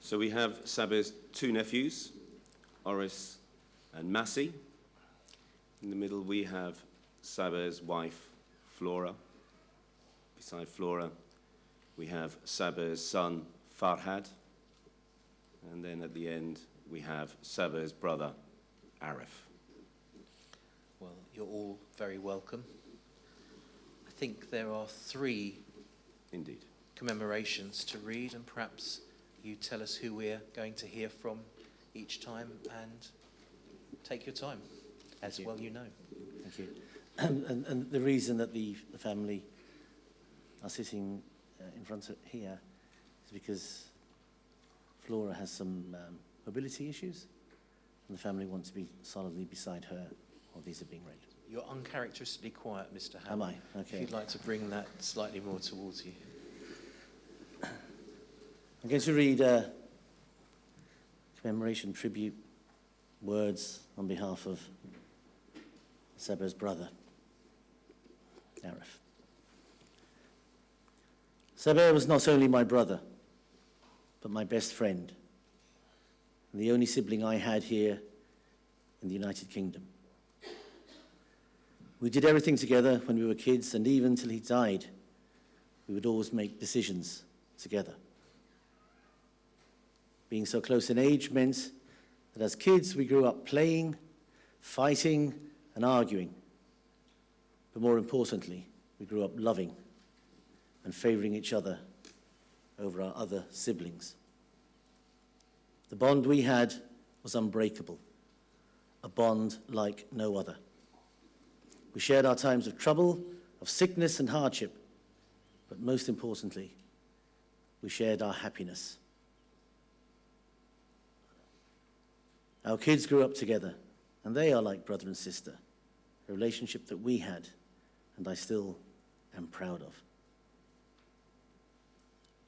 So we have Saber's two nephews, Oris and Massey. In the middle we have Saber's wife, Flora. Beside Flora, we have Saber's son, Farhad. And then at the end, we have Saber's brother, Arif. Well, you're all very welcome. I think there are 3 Indeed. commemorations to read, and perhaps you tell us who we're going to hear from each time, and take your time, as well you know. Thank you. And the reason that the family are sitting in front of here is because Flora has some mobility issues, and the family want to be solidly beside her while these are being read. You're uncharacteristically quiet, Mr. Howell. Am I? Okay. If you'd like to bring that slightly more towards you. I'm going to read commemoration tribute words on behalf of Saber's brother, Arif. Saber was not only my brother, but my best friend, and the only sibling I had here in the United Kingdom. We did everything together when we were kids, and even till he died, we would always make decisions together. Being so close in age meant that as kids we grew up playing, fighting, and arguing. But more importantly, we grew up loving and favoring each other over our other siblings. The bond we had was unbreakable, a bond like no other. We shared our times of trouble, of sickness and hardship, but most importantly, we shared our happiness. Our kids grew up together, and they are like brother and sister, a relationship that we had, and I still am proud of.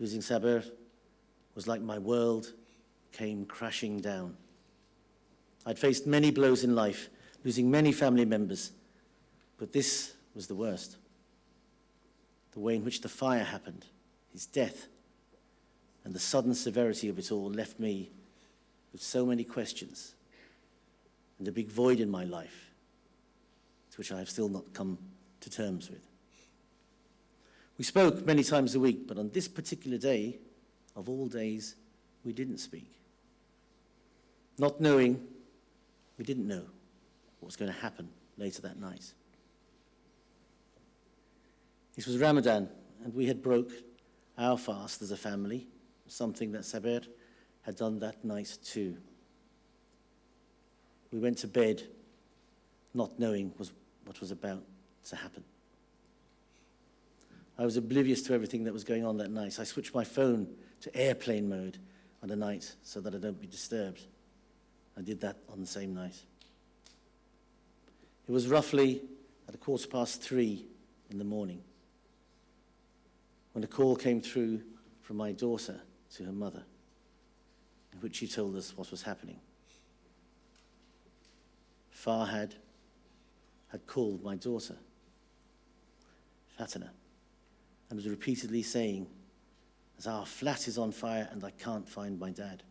Losing Saber was like my world came crashing down. I'd faced many blows in life, losing many family members, but this was the worst. The way in which the fire happened, his death, and the sudden severity of it all left me with so many questions and a big void in my life, to which I have still not come to terms with. We spoke many times a week, but on this particular day, of all days, we didn't speak. Not knowing, we didn't know what was going to happen later that night. This was Ramadan, and we had broke our fast as a family, something that Saber had done that night too. We went to bed not knowing what was about to happen. I was oblivious to everything that was going on that night. I switched my phone to airplane mode on the night so that I don't be disturbed. I did that on the same night. It was roughly at 3:15 in the morning when a call came through from my daughter to her mother, in which she told us what was happening. Farhad had called my daughter, Fatina, and was repeatedly saying, "As our flat is on fire and I can't find my dad."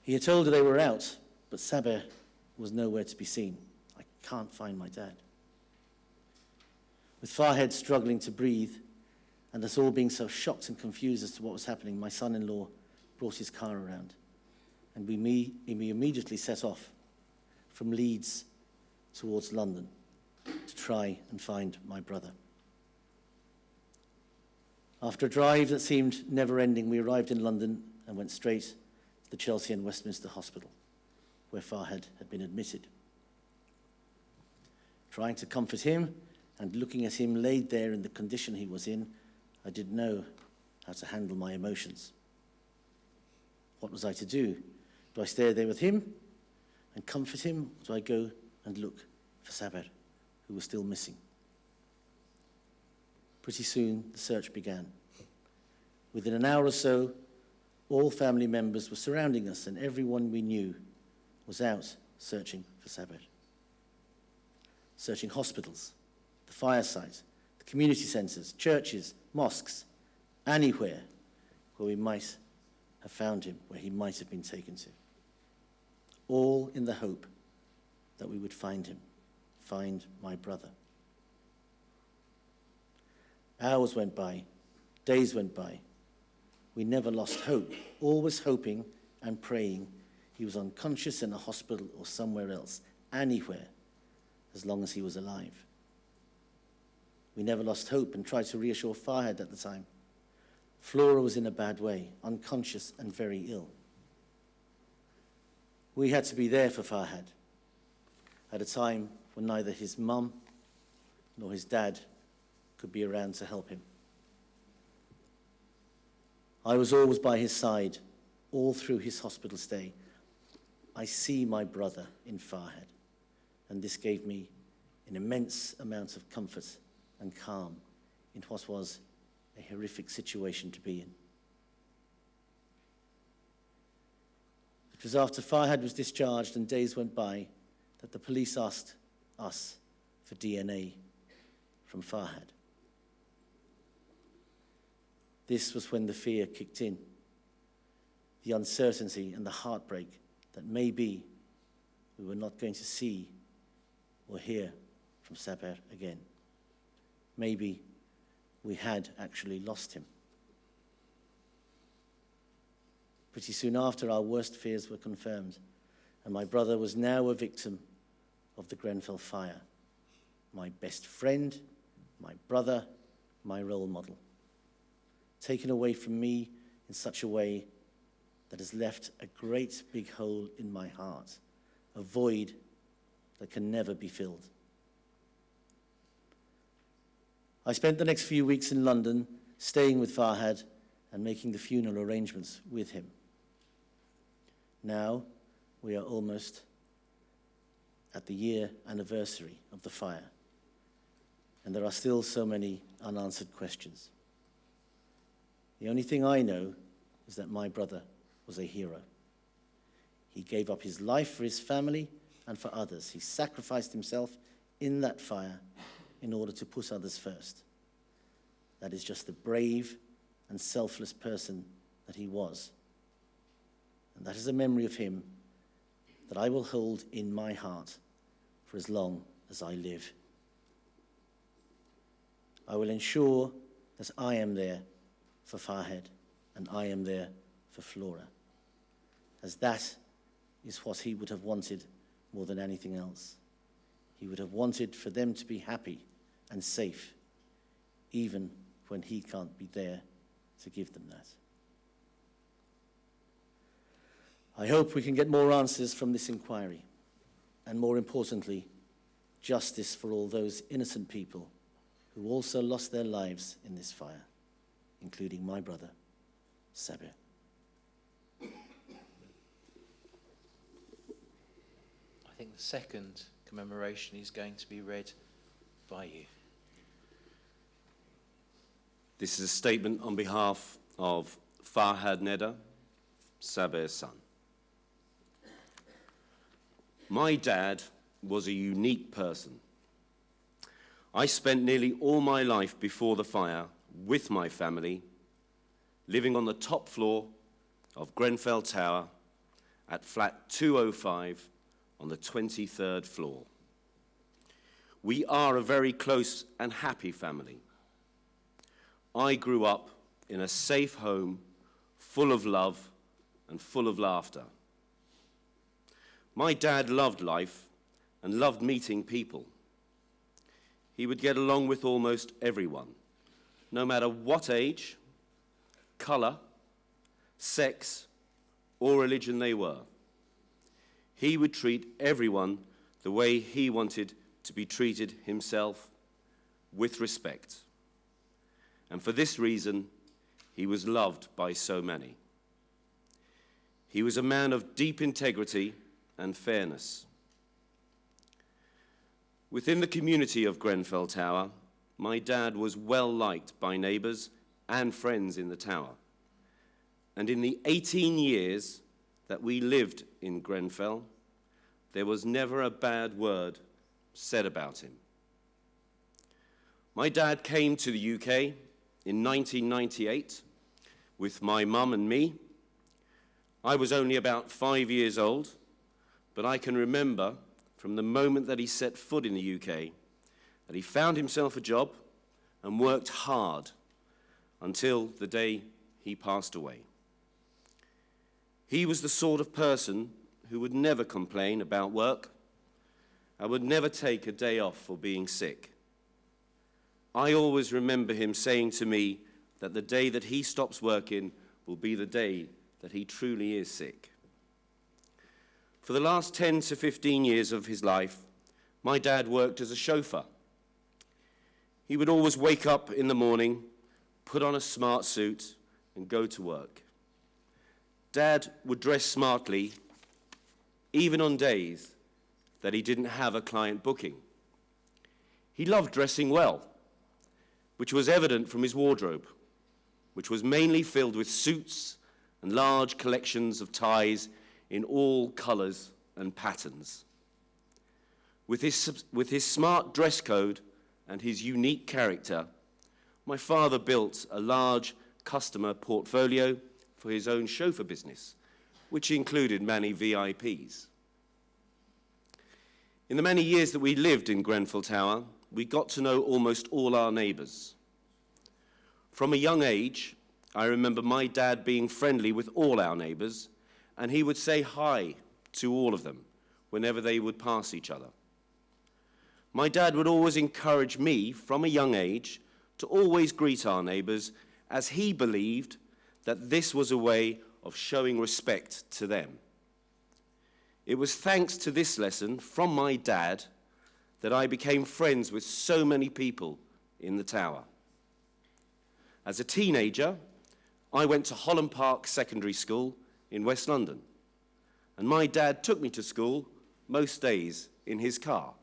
He had told her they were out, but Saber was nowhere to be seen. "I can't find my dad." With Farhad struggling to breathe, and us all being so shocked and confused as to what was happening, my son-in-law brought his car around, and we immediately set off from Leeds towards London to try and find my brother. After a drive that seemed never-ending, we arrived in London and went straight to the Chelsea and Westminster Hospital, where Farhad had been admitted. Trying to comfort him and looking at him laid there in the condition he was in, I didn't know how to handle my emotions. What was I to do? Do I stay there with him and comfort him, or do I go and look for Saber, who was still missing? Pretty soon, the search began. Within an hour or so, all family members were surrounding us, and everyone we knew was out searching for Saber. Searching hospitals, the fireside, the community centres, churches, mosques, anywhere, where we might have found him, where he might have been taken to. All in the hope that we would find him, find my brother. Hours went by, days went by. We never lost hope, always hoping and praying he was unconscious in a hospital or somewhere else, anywhere, as long as he was alive. We never lost hope and tried to reassure Farhad at the time. Flora was in a bad way, unconscious and very ill. We had to be there for Farhad at a time when neither his mum nor his dad could be around to help him. I was always by his side all through his hospital stay. I see my brother in Farhad, and this gave me an immense amount of comfort and calm in what was a horrific situation to be in. It was after Farhad was discharged and days went by that the police asked us for DNA from Farhad. This was when the fear kicked in, the uncertainty and the heartbreak that maybe we were not going to see or hear from Saber again. Maybe we had actually lost him. Pretty soon after, our worst fears were confirmed, and my brother was now a victim of the Grenfell fire. My best friend, my brother, my role model. Taken away from me in such a way that has left a great big hole in my heart, a void that can never be filled. I spent the next few weeks in London, staying with Farhad and making the funeral arrangements with him. Now, we are almost at the year anniversary of the fire, and there are still so many unanswered questions. The only thing I know is that my brother was a hero. He gave up his life for his family and for others. He sacrificed himself in that fire in order to put others first. That is just the brave and selfless person that he was. And that is a memory of him that I will hold in my heart for as long as I live. I will ensure that I am there for Farhad and I am there for Flora, as that is what he would have wanted more than anything else. He would have wanted for them to be happy and safe, even when he can't be there to give them that. I hope we can get more answers from this inquiry, and more importantly, justice for all those innocent people who also lost their lives in this fire, including my brother, Saber. I think the second commemoration is going to be read by you. This is a statement on behalf of Saber Neda, Saber's son. My dad was a unique person. I spent nearly all my life before the fire with my family, living on the top floor of Grenfell Tower at flat 205 on the 23rd floor. We are a very close and happy family. I grew up in a safe home, full of love and full of laughter. My dad loved life and loved meeting people. He would get along with almost everyone, no matter what age, color, sex, or religion they were. He would treat everyone the way he wanted to be treated himself, with respect. And for this reason, he was loved by so many. He was a man of deep integrity and fairness. Within the community of Grenfell Tower, my dad was well liked by neighbors and friends in the tower. And in the 18 years that we lived in Grenfell, there was never a bad word said about him. My dad came to the UK in 1998 with my mum and me. I was only about 5 years old, but I can remember from the moment that he set foot in the UK that he found himself a job and worked hard until the day he passed away. He was the sort of person who would never complain about work and would never take a day off for being sick. I always remember him saying to me that the day that he stops working will be the day that he truly is sick. For the last 10 to 15 years of his life, my dad worked as a chauffeur. He would always wake up in the morning, put on a smart suit, and go to work. Dad would dress smartly, even on days that he didn't have a client booking. He loved dressing well, which was evident from his wardrobe, which was mainly filled with suits and large collections of ties in all colors and patterns. With his smart dress code and his unique character, my father built a large customer portfolio for his own chauffeur business, which included many VIPs. In the many years that we lived in Grenfell Tower, we got to know almost all our neighbours. From a young age, I remember my dad being friendly with all our neighbours, and he would say hi to all of them whenever they would pass each other. My dad would always encourage me from a young age to always greet our neighbours, as he believed that this was a way of showing respect to them. It was thanks to this lesson from my dad that I became friends with so many people in the tower. As a teenager, I went to Holland Park Secondary School in West London, and my dad took me to school most days in his car.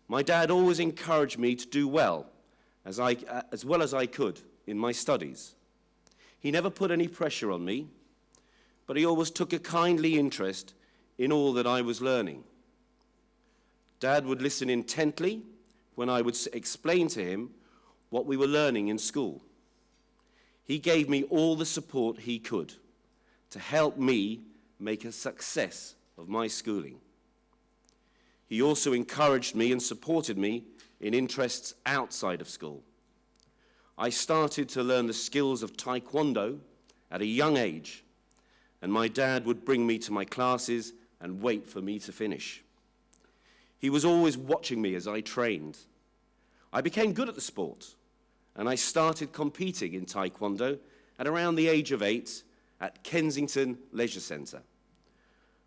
My dad always encouraged me to do well as well as I could in my studies. He never put any pressure on me, but he always took a kindly interest in all that I was learning. Dad would listen intently when I would explain to him what we were learning in school. He gave me all the support he could to help me make a success of my schooling. He also encouraged me and supported me in interests outside of school. I started to learn the skills of Taekwondo at a young age, and my dad would bring me to my classes and wait for me to finish. He was always watching me as I trained. I became good at the sport, and I started competing in Taekwondo at around the age of 8 at Kensington Leisure Centre.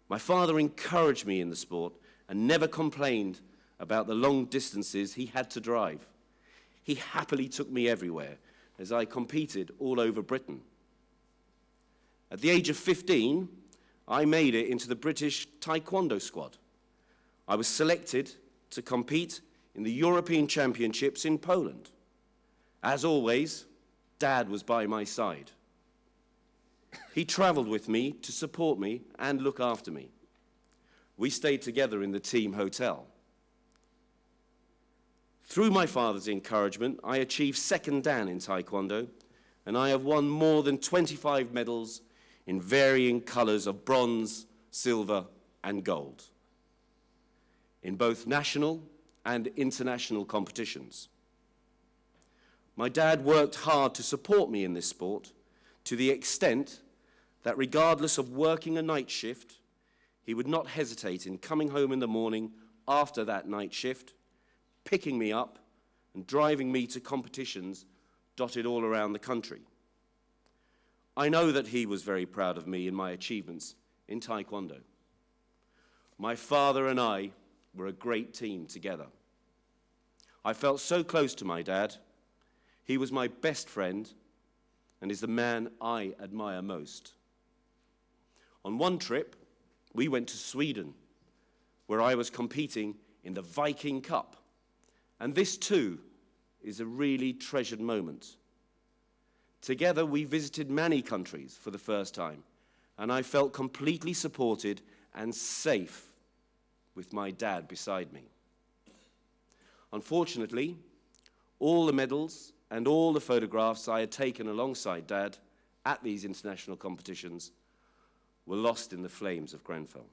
My father encouraged me in the sport and never complained about the long distances he had to drive. He happily took me everywhere as I competed all over Britain. At the age of 15, I made it into the British Taekwondo squad. I was selected to compete in the European Championships in Poland. As always, Dad was by my side. He traveled with me to support me and look after me. We stayed together in the team hotel. Through my father's encouragement, I achieved second dan in Taekwondo, and I have won more than 25 medals in varying colors of bronze, silver, and gold in both national and international competitions. My dad worked hard to support me in this sport to the extent that regardless of working a night shift, he would not hesitate in coming home in the morning after that night shift, picking me up and driving me to competitions dotted all around the country. I know that he was very proud of me and my achievements in Taekwondo. My father and I were a great team together. I felt so close to my dad. He was my best friend and is the man I admire most. On one trip, we went to Sweden, where I was competing in the Viking Cup. And this, too, is a really treasured moment. Together, we visited many countries for the first time, and I felt completely supported and safe with my dad beside me. Unfortunately, all the medals and all the photographs I had taken alongside Dad at these international competitions were lost in the flames of Grenfell.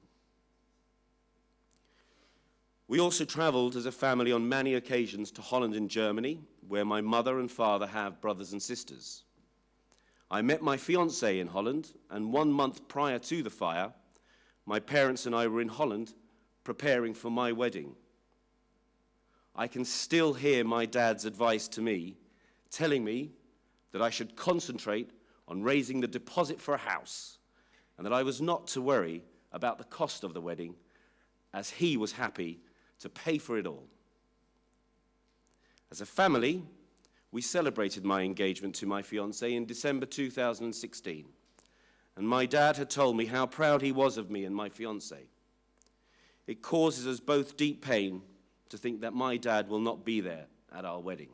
We also travelled as a family on many occasions to Holland and Germany, where my mother and father have brothers and sisters. I met my fiancée in Holland, and 1 month prior to the fire, my parents and I were in Holland preparing for my wedding. I can still hear my dad's advice to me, telling me that I should concentrate on raising the deposit for a house, and that I was not to worry about the cost of the wedding, as he was happy to pay for it all. As a family, we celebrated my engagement to my fiancée in December 2016, and my dad had told me how proud he was of me and my fiancée. It causes us both deep pain to think that my dad will not be there at our wedding.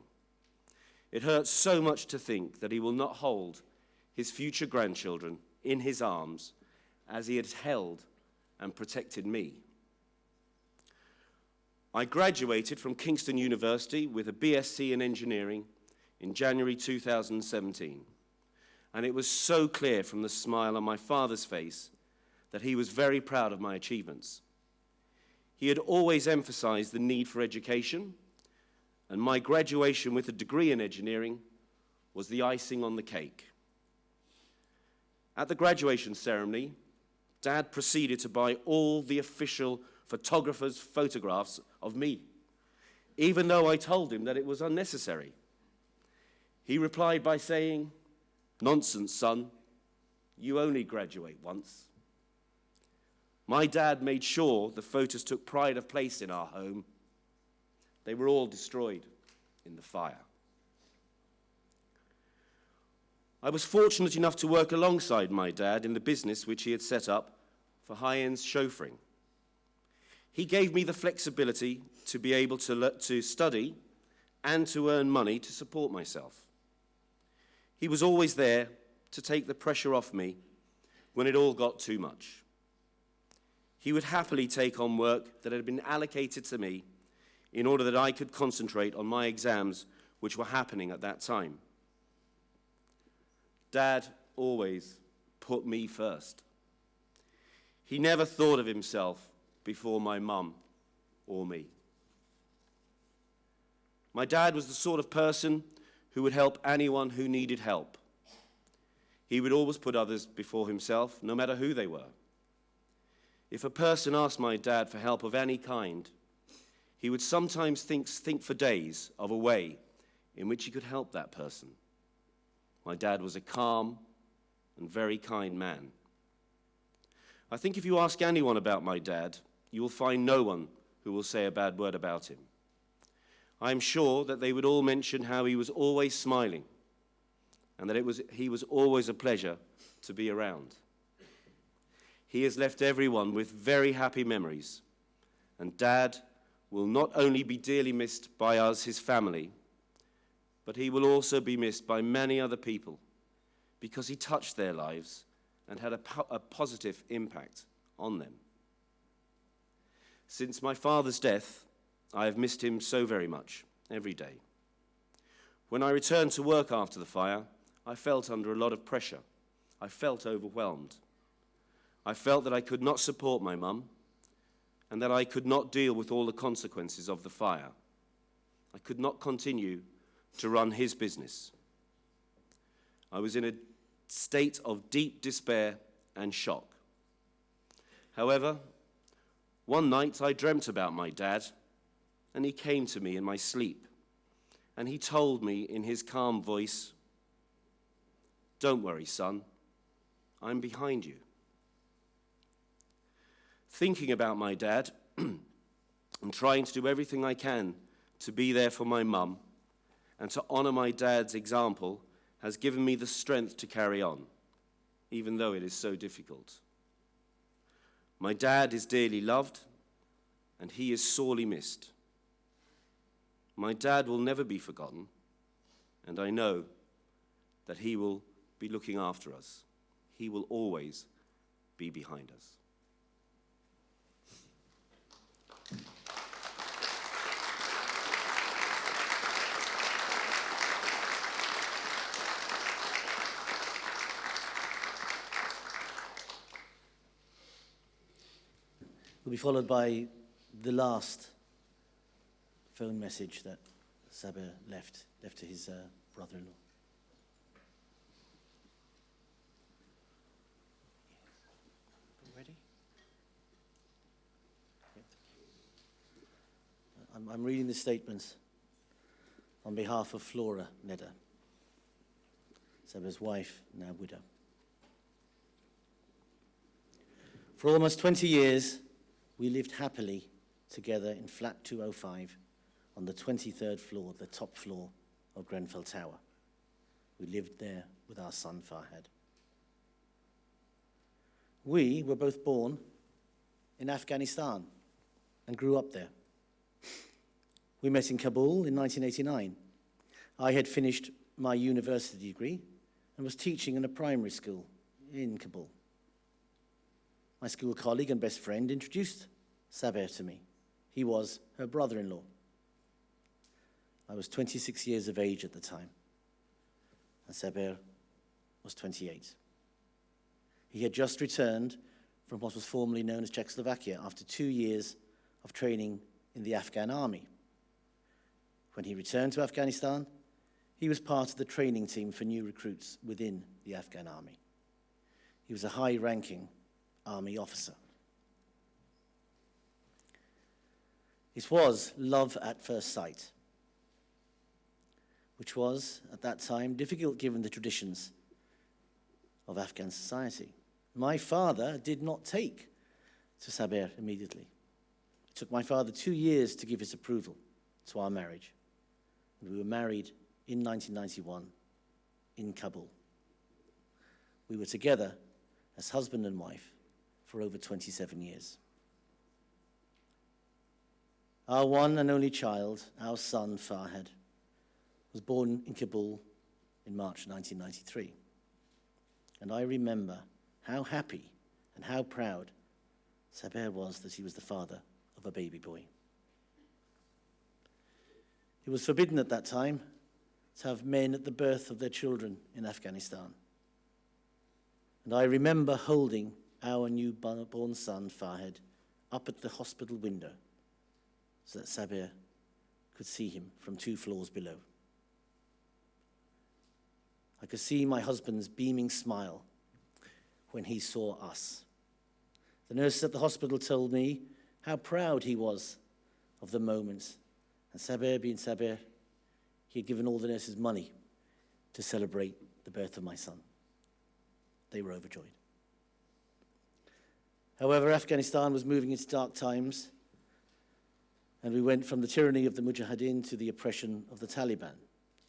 It hurts so much to think that he will not hold his future grandchildren in his arms as he had held and protected me. I graduated from Kingston University with a BSc in engineering in January 2017, and it was so clear from the smile on my father's face that he was very proud of my achievements. He had always emphasized the need for education, and my graduation with a degree in engineering was the icing on the cake. At the graduation ceremony, Dad proceeded to buy all the official photographers' photographs of me, even though I told him that it was unnecessary. He replied by saying, "Nonsense, son, you only graduate once." My dad made sure the photos took pride of place in our home. They were all destroyed in the fire. I was fortunate enough to work alongside my dad in the business which he had set up for high-end chauffeuring. He gave me the flexibility to be able to study and to earn money to support myself. He was always there to take the pressure off me when it all got too much. He would happily take on work that had been allocated to me in order that I could concentrate on my exams, which were happening at that time. Dad always put me first. He never thought of himself before my mum or me. My dad was the sort of person who would help anyone who needed help. He would always put others before himself, no matter who they were. If a person asked my dad for help of any kind, he would sometimes think for days of a way in which he could help that person. My dad was a calm and very kind man. I think if you ask anyone about my dad, you will find no one who will say a bad word about him. I am sure that they would all mention how he was always smiling and that he was always a pleasure to be around. He has left everyone with very happy memories, and Dad will not only be dearly missed by us, his family, but he will also be missed by many other people because he touched their lives and had a positive impact on them. Since my father's death, I have missed him so very much, every day. When I returned to work after the fire, I felt under a lot of pressure. I felt overwhelmed. I felt that I could not support my mum and that I could not deal with all the consequences of the fire. I could not continue to run his business. I was in a state of deep despair and shock. However, one night I dreamt about my dad, and he came to me in my sleep, and he told me in his calm voice, "Don't worry, son, I'm behind you." Thinking about my dad and trying to do everything I can to be there for my mum and to honor my dad's example has given me the strength to carry on, even though it is so difficult. My dad is dearly loved, and he is sorely missed. My dad will never be forgotten, and I know that he will be looking after us. He will always be behind us. will be followed by the last phone message that Saber left to his brother-in-law. Ready? I'm reading the statements on behalf of Flora Neda, Saber's wife, now widow. For almost 20 years, we lived happily together in flat 205 on the 23rd floor, the top floor of Grenfell Tower. We lived there with our son Farhad. We were both born in Afghanistan and grew up there. We met in Kabul in 1989. I had finished my university degree and was teaching in a primary school in Kabul. My school colleague and best friend introduced Saber to me. He was her brother-in-law. I was 26 years of age at the time, and Saber was 28. He had just returned from what was formerly known as Czechoslovakia after 2 years of training in the Afghan army. When he returned to Afghanistan, he was part of the training team for new recruits within the Afghan army. He was a high-ranking army officer. It was love at first sight, which was, at that time, difficult given the traditions of Afghan society. My father did not take to Saber immediately. It took my father 2 years to give his approval to our marriage. And we were married in 1991 in Kabul. We were together as husband and wife for over 27 years. Our one and only child, our son Farhad, was born in Kabul in March 1993. And I remember how happy and how proud Saber was that he was the father of a baby boy. It was forbidden at that time to have men at the birth of their children in Afghanistan. And I remember holding our newborn son, Farhad, up at the hospital window so that Saber could see him from 2 floors below. I could see my husband's beaming smile when he saw us. The nurses at the hospital told me how proud he was of the moment. And Saber, being Saber, he had given all the nurses money to celebrate the birth of my son. They were overjoyed. However, Afghanistan was moving into dark times, and we went from the tyranny of the Mujahideen to the oppression of the Taliban.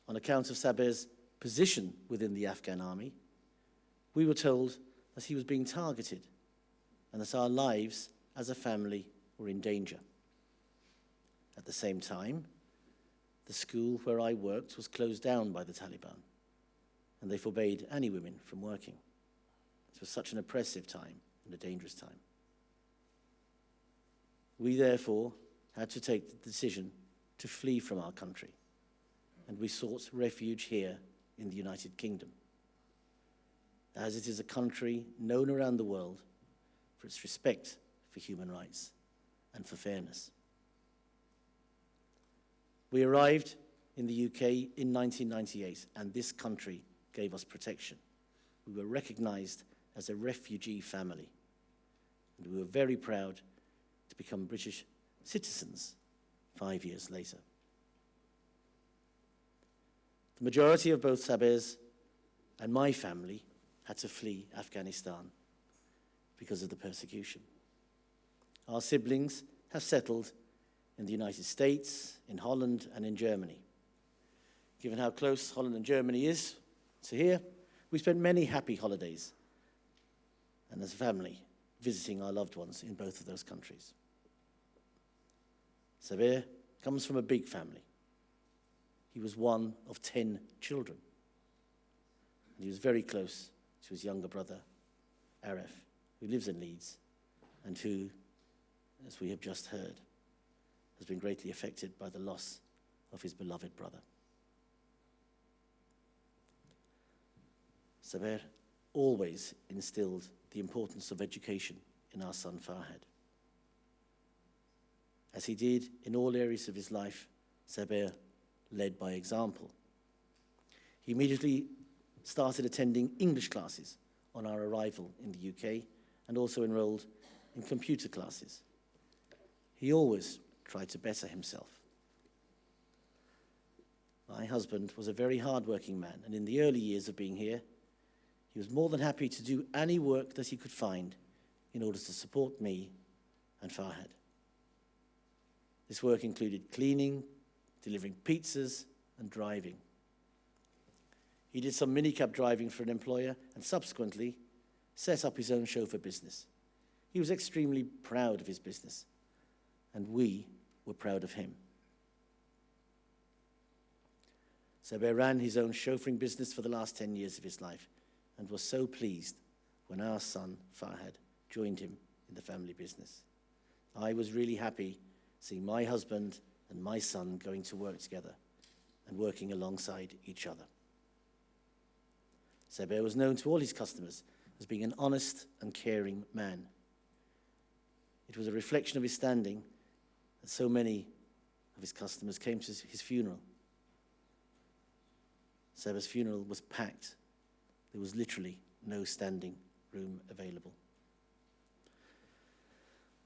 On account of Saber's position within the Afghan army, we were told that he was being targeted and that our lives as a family were in danger. At the same time, the school where I worked was closed down by the Taliban, and they forbade any women from working. It was such an oppressive time and a dangerous time. We therefore had to take the decision to flee from our country, and we sought refuge here in the United Kingdom, as it is a country known around the world for its respect for human rights and for fairness. We arrived in the UK in 1998, and this country gave us protection. We were recognized as a refugee family, and we were very proud to become British citizens 5 years later. The majority of both Saber's and my family had to flee Afghanistan because of the persecution. Our siblings have settled in the United States, in Holland, and in Germany. Given how close Holland and Germany is to here, we spent many happy holidays, and as a family, visiting our loved ones in both of those countries. Saber comes from a big family. He was one of 10 children, and he was very close to his younger brother, Arif, who lives in Leeds, and who, as we have just heard, has been greatly affected by the loss of his beloved brother. Saber always instilled the importance of education in our son Farhad. As he did in all areas of his life, Saber led by example. He immediately started attending English classes on our arrival in the UK and also enrolled in computer classes. He always tried to better himself. My husband was a very hard-working man, and in the early years of being here, he was more than happy to do any work that he could find in order to support me and Farhad. This work included cleaning, delivering pizzas, and driving. He did some minicab driving for an employer and subsequently set up his own chauffeur business. He was extremely proud of his business, and we were proud of him. Saber ran his own chauffeuring business for the last 10 years of his life and was so pleased when our son, Farhad, joined him in the family business. I was really happy seeing my husband and my son going to work together and working alongside each other. Saber was known to all his customers as being an honest and caring man. It was a reflection of his standing that so many of his customers came to his funeral. Saber's funeral was packed. There was literally no standing room available.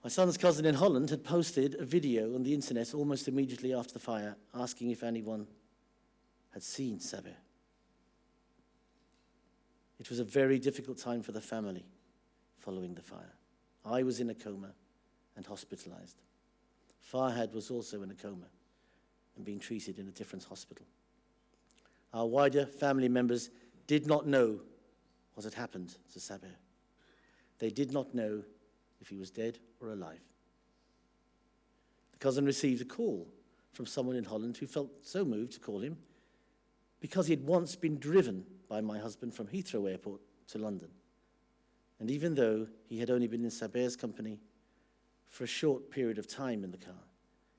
My son's cousin in Holland had posted a video on the internet almost immediately after the fire, asking if anyone had seen Saber. It was a very difficult time for the family following the fire. I was in a coma and hospitalized. Farhad was also in a coma and being treated in a different hospital. Our wider family members did not know what had happened to Saber. They did not know if he was dead or alive. The cousin received a call from someone in Holland who felt so moved to call him because he had once been driven by my husband from Heathrow Airport to London. And even though he had only been in Saber's company for a short period of time in the car,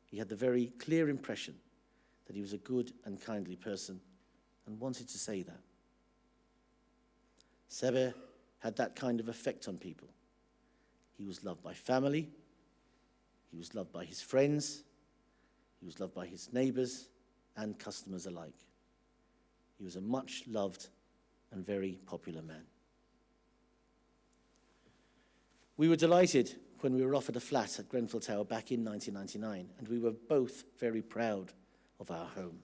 he had the very clear impression that he was a good and kindly person and wanted to say that. Saber had that kind of effect on people. He was loved by family, he was loved by his friends, he was loved by his neighbors and customers alike. He was a much loved and very popular man. We were delighted when we were offered a flat at Grenfell Tower back in 1999, and we were both very proud of our home.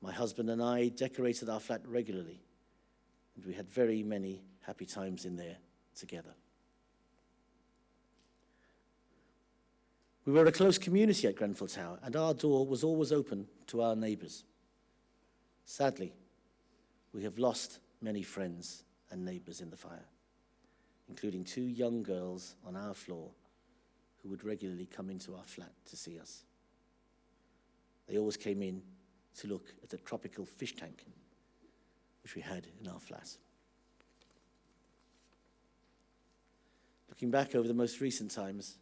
My husband and I decorated our flat regularly, and we had very many happy times in there together. We were a close community at Grenfell Tower, and our door was always open to our neighbours. Sadly, we have lost many friends and neighbours in the fire, including 2 young girls on our floor who would regularly come into our flat to see us. They always came in to look at the tropical fish tank which we had in our flat. Looking back over the most recent times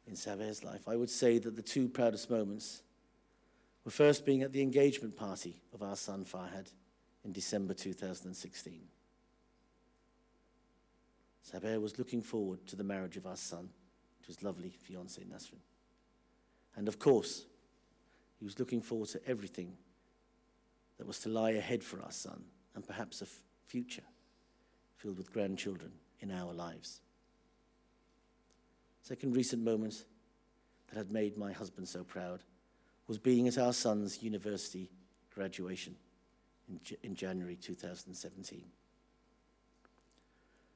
in Saber's life, I would say that the 2 proudest moments were first being at the engagement party of our son Farhad in December 2016. Saber was looking forward to the marriage of our son to his lovely fiancée Nasrin. And of course, he was looking forward to everything that was to lie ahead for our son, and perhaps a future filled with grandchildren in our lives. Second recent moment that had made my husband so proud was being at our son's university graduation in January 2017.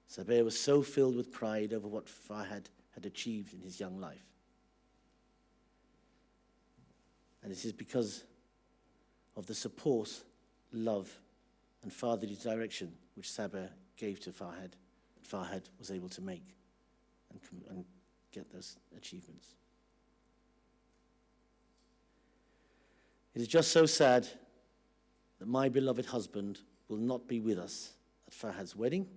Saber was so filled with pride over what Farhad had achieved in his young life. And it is because of the support, love, and fatherly direction which Saber gave to Farhad, that Farhad was able to make and get those achievements. It is just so sad that my beloved husband will not be with us at Farhad's wedding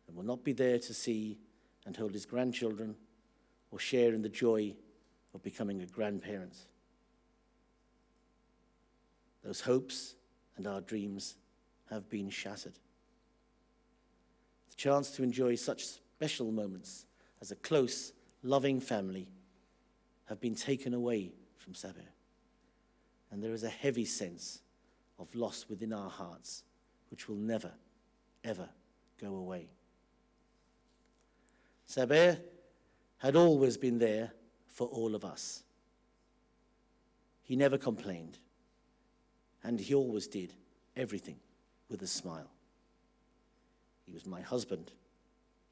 and will not be there to see and hold his grandchildren or share in the joy of becoming a grandparent. Those hopes and our dreams have been shattered. The chance to enjoy such special moments as a close, loving family have been taken away from Saber, and there is a heavy sense of loss within our hearts, which will never, ever go away. Saber had always been there for all of us. He never complained, and he always did everything with a smile. He was my husband.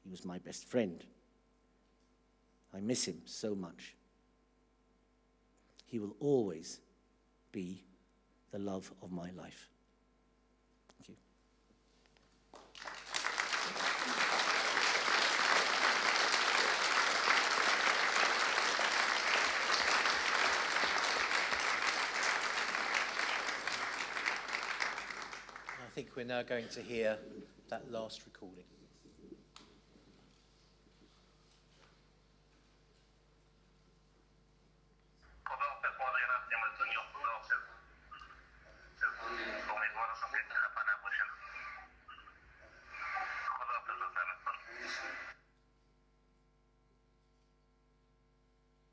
He was my best friend. I miss him so much. He will always be the love of my life. Thank you. I think we're now going to hear that last recording.